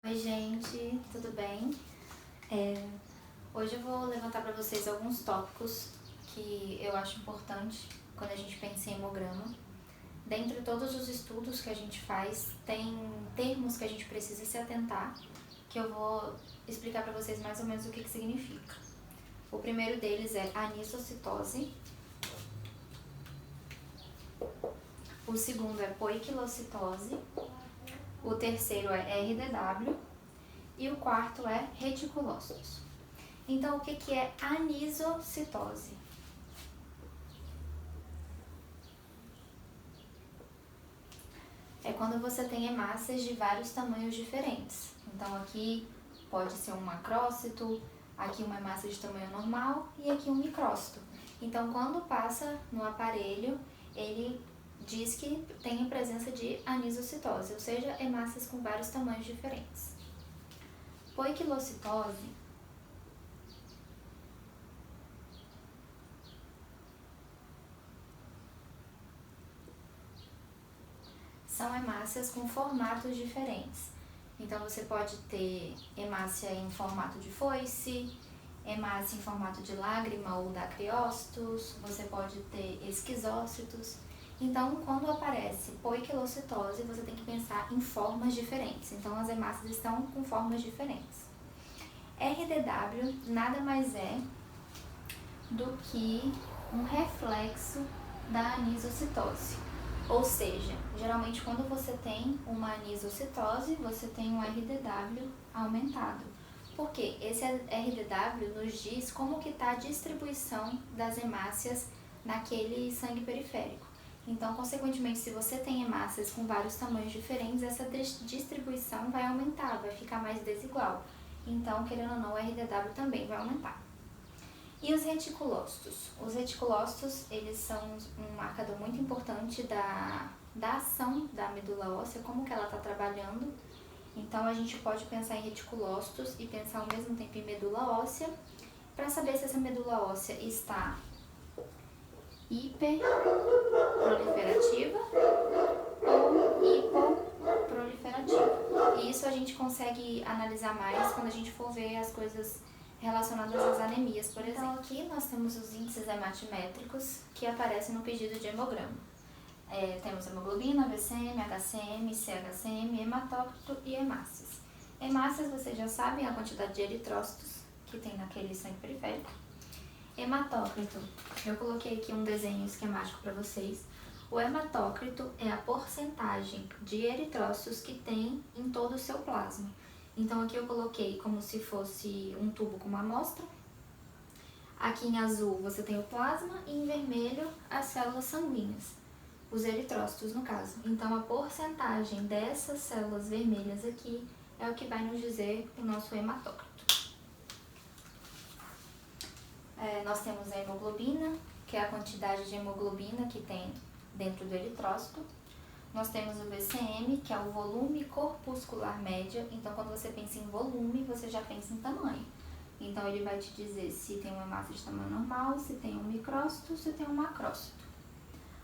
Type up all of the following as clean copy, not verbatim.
Oi gente, tudo bem? Hoje eu vou levantar para vocês alguns tópicos que eu acho importante quando a gente pensa em hemograma. Dentre todos os estudos que a gente faz, tem termos que a gente precisa se atentar, que eu vou explicar para vocês mais ou menos o que significa. O primeiro deles é anisocitose, o segundo é poiquilocitose, o terceiro é RDW e o quarto é reticulócitos. Então, o que é anisocitose? É quando você tem hemácias de vários tamanhos diferentes. Então, aqui pode ser um macrócito, aqui uma hemácia de tamanho normal e aqui um micrócito. Então, quando passa no aparelho, ele diz que tem a presença de anisocitose, ou seja, hemácias com vários tamanhos diferentes. Poiquilocitose são hemácias com formatos diferentes. Então, você pode ter hemácia em formato de foice, hemácia em formato de lágrima ou dacriócitos, você pode ter esquizócitos. Então, quando aparece poiquilocitose, você tem que pensar em formas diferentes. Então, as hemácias estão com formas diferentes. RDW nada mais é do que um reflexo da anisocitose. Ou seja, geralmente quando você tem uma anisocitose, você tem um RDW aumentado. Porque esse RDW nos diz como que está a distribuição das hemácias naquele sangue periférico. Então, consequentemente, se você tem hemácias com vários tamanhos diferentes, essa distribuição vai aumentar, vai ficar mais desigual. Então, querendo ou não, o RDW também vai aumentar. E os reticulócitos? Os reticulócitos, eles são um marcador muito importante da ação da medula óssea, como que ela está trabalhando. Então, a gente pode pensar em reticulócitos e pensar ao mesmo tempo em medula óssea, para saber se essa medula óssea está hiperproliferativa ou hipoproliferativa. E isso a gente consegue analisar mais quando a gente for ver as coisas relacionadas às anemias, por exemplo. Então, aqui nós temos os índices hematimétricos que aparecem no pedido de hemograma. Temos hemoglobina, VCM, HCM, CHCM, hematócrito e hemácias. Hemácias, vocês já sabem a quantidade de eritrócitos que tem naquele sangue periférico. Hematócrito, eu coloquei aqui um desenho esquemático para vocês. O hematócrito é a porcentagem de eritrócitos que tem em todo o seu plasma. Então, aqui eu coloquei como se fosse um tubo com uma amostra. Aqui em azul você tem o plasma e em vermelho as células sanguíneas, os eritrócitos no caso. Então, a porcentagem dessas células vermelhas aqui é o que vai nos dizer o nosso hematócrito. Nós temos a hemoglobina, que é a quantidade de hemoglobina que tem dentro do eritrócito. Nós temos o VCM, que é o volume corpuscular média. Então, quando você pensa em volume, você já pensa em tamanho. Então, ele vai te dizer se tem uma hemácia de tamanho normal, se tem um micrócito, se tem um macrócito.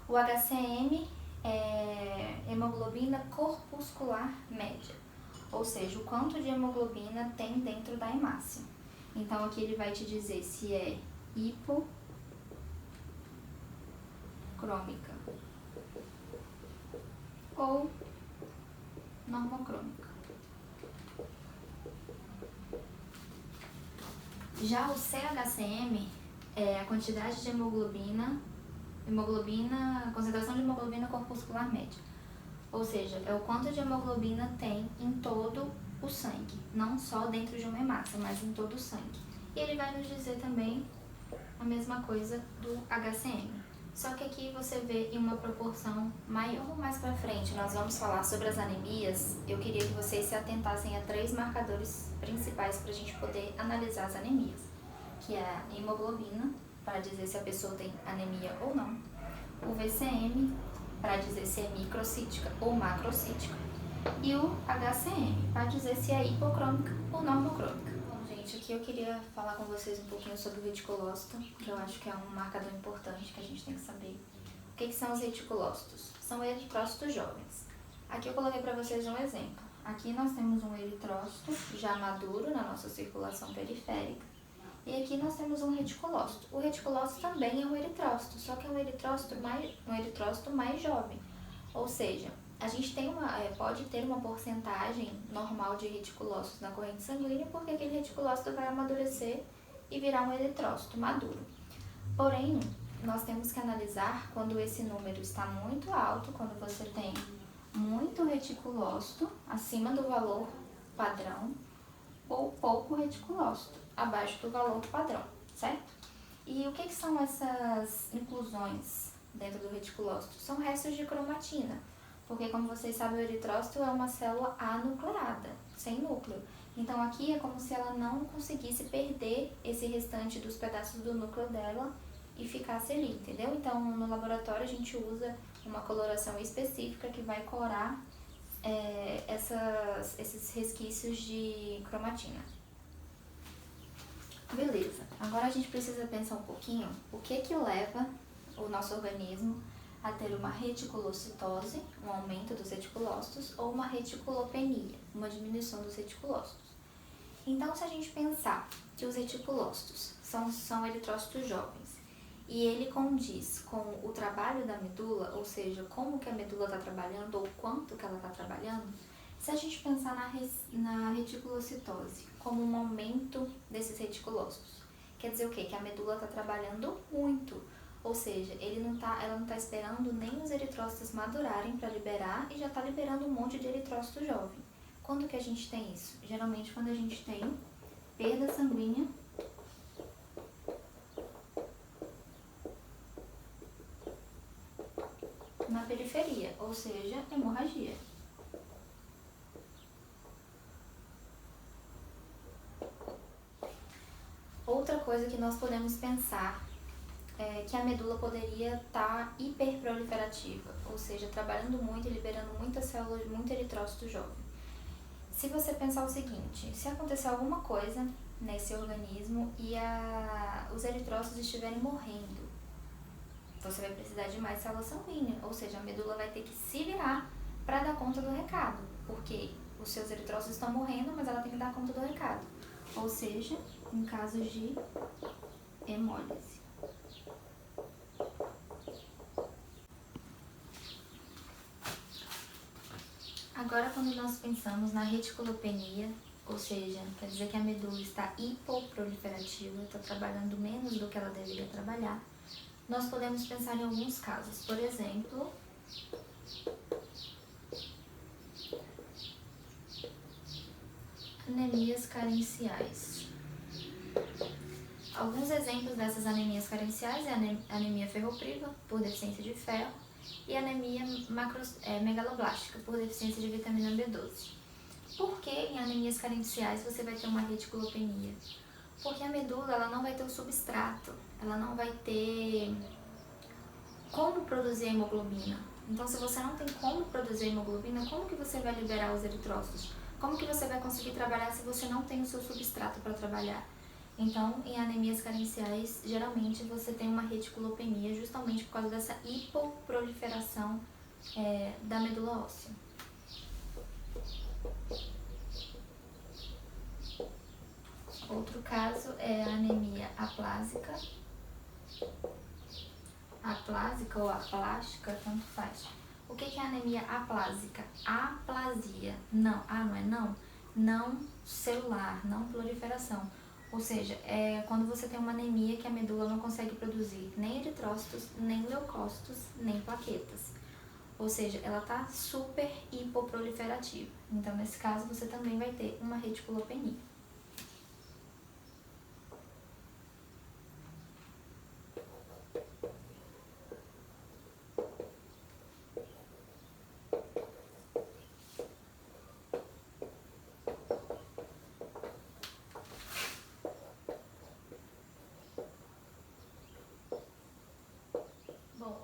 O HCM é hemoglobina corpuscular média, ou seja, o quanto de hemoglobina tem dentro da hemácia. Então, aqui ele vai te dizer se é hipocrômica ou normocrômica. Já o CHCM é a quantidade de hemoglobina, a concentração de hemoglobina corpuscular média. Ou seja, é o quanto de hemoglobina tem em todo o sangue, não só dentro de uma hemácia, mas em todo o sangue. E ele vai nos dizer também a mesma coisa do HCM. Só que aqui você vê em uma proporção maior. Mais pra frente nós vamos falar sobre as anemias. Eu queria que vocês se atentassem a 3 marcadores principais para a gente poder analisar as anemias, que é a hemoglobina, para dizer se a pessoa tem anemia ou não, o VCM, para dizer se é microcítica ou macrocítica, e o HCM, para dizer se é hipocrômica ou normocrômica. Aqui eu queria falar com vocês um pouquinho sobre o reticulócito, que eu acho que é um marcador importante que a gente tem que saber. O que são os reticulócitos? São eritrócitos jovens. Aqui eu coloquei para vocês um exemplo. aqui nós temos um eritrócito já maduro na nossa circulação periférica e aqui nós temos um reticulócito. O reticulócito também é um eritrócito, só que é um eritrócito mais jovem, ou seja, a gente pode ter uma porcentagem normal de reticulócitos na corrente sanguínea porque aquele reticulócito vai amadurecer e virar um eritrócito maduro. Porém, nós temos que analisar quando esse número está muito alto, quando você tem muito reticulócito acima do valor padrão ou pouco reticulócito abaixo do valor padrão, certo? E o que são essas inclusões dentro do reticulócito? São restos de cromatina, porque como vocês sabem, o eritrócito é uma célula anucleada, sem núcleo. Então aqui é como se ela não conseguisse perder esse restante dos pedaços do núcleo dela e ficasse ali, entendeu? Então no laboratório a gente usa uma coloração específica que vai corar esses resquícios de cromatina. Beleza, agora a gente precisa pensar um pouquinho o que leva o nosso organismo a ter uma reticulocitose, um aumento dos reticulócitos, ou uma reticulopenia, uma diminuição dos reticulócitos. Então, se a gente pensar que os reticulócitos são eritrócitos jovens e ele condiz com o trabalho da medula, ou seja, como que a medula está trabalhando ou quanto que ela está trabalhando, se a gente pensar na reticulocitose como um aumento desses reticulócitos, quer dizer o quê? Que a medula está trabalhando muito, ou seja, ela não está esperando nem os eritrócitos madurarem para liberar e já está liberando um monte de eritrócito jovem. Quando que a gente tem isso? Geralmente quando a gente tem perda sanguínea na periferia, ou seja, hemorragia. Outra coisa que nós podemos pensar é que a medula poderia estar hiperproliferativa, ou seja, trabalhando muito e liberando muitas células, muito eritrócito jovem. Se você pensar o seguinte, se acontecer alguma coisa nesse organismo e os eritrócitos estiverem morrendo, você vai precisar de mais célula sanguínea, ou seja, a medula vai ter que se virar para dar conta do recado, porque os seus eritrócitos estão morrendo, mas ela tem que dar conta do recado, ou seja, em casos de hemólise. Agora, quando nós pensamos na reticulopenia, ou seja, quer dizer que a medula está hipoproliferativa, está trabalhando menos do que ela deveria trabalhar, nós podemos pensar em alguns casos. Por exemplo, anemias carenciais. Alguns exemplos dessas anemias carenciais é a anemia ferropriva, por deficiência de ferro, e a anemia megaloblástica, por deficiência de vitamina B12. Por que em anemias carenciais você vai ter uma reticulopenia? Porque a medula ela não vai ter o substrato, ela não vai ter como produzir a hemoglobina. Então, se você não tem como produzir a hemoglobina, como que você vai liberar os eritrócitos? Como que você vai conseguir trabalhar se você não tem o seu substrato para trabalhar? Então, em anemias carenciais, geralmente você tem uma reticulopenia justamente por causa dessa hipoproliferação da medula óssea. Outro caso é a anemia aplásica. Aplásica ou aplástica, tanto faz. O que é anemia aplásica? Aplasia. Não, não é não. Não celular, não proliferação. Ou seja, é quando você tem uma anemia que a medula não consegue produzir nem eritrócitos, nem leucócitos, nem plaquetas. Ou seja, ela está super hipoproliferativa. Então, nesse caso, você também vai ter uma reticulopenia.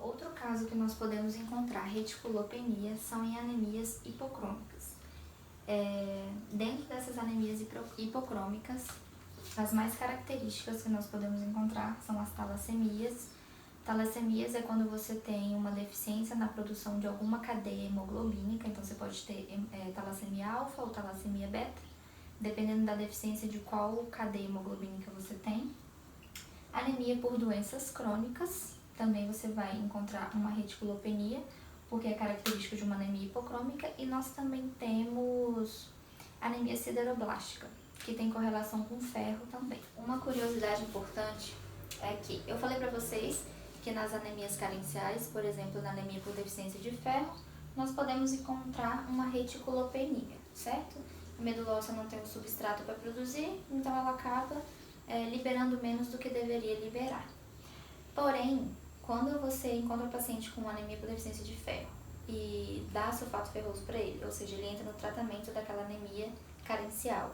Outro caso que nós podemos encontrar reticulopenia são em anemias hipocrômicas. Dentro dessas anemias hipocrômicas, as mais características que nós podemos encontrar são as talassemias, Talassemias é quando você tem uma deficiência na produção de alguma cadeia hemoglobínica, então você pode ter talassemia alfa ou talassemia beta, dependendo da deficiência de qual cadeia hemoglobínica você tem. Anemia por doenças crônicas, também você vai encontrar uma reticulopenia, porque é característico de uma anemia hipocrômica, e nós também temos anemia sideroblástica, que tem correlação com ferro também. Uma curiosidade importante é que eu falei para vocês que nas anemias carenciais, por exemplo, na anemia por deficiência de ferro, nós podemos encontrar uma reticulopenia, certo? A medula óssea não tem o substrato para produzir, então ela acaba liberando menos do que deveria liberar. Porém, quando você encontra um paciente com anemia por deficiência de ferro e dá sulfato ferroso para ele, ou seja, ele entra no tratamento daquela anemia carencial,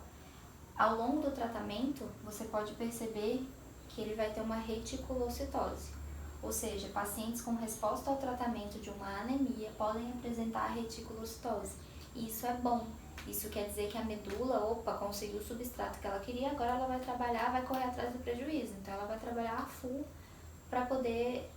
ao longo do tratamento, você pode perceber que ele vai ter uma reticulocitose. Ou seja, pacientes com resposta ao tratamento de uma anemia podem apresentar reticulocitose. E isso é bom. Isso quer dizer que a medula, conseguiu o substrato que ela queria, agora ela vai trabalhar, vai correr atrás do prejuízo. Então ela vai trabalhar a full para poder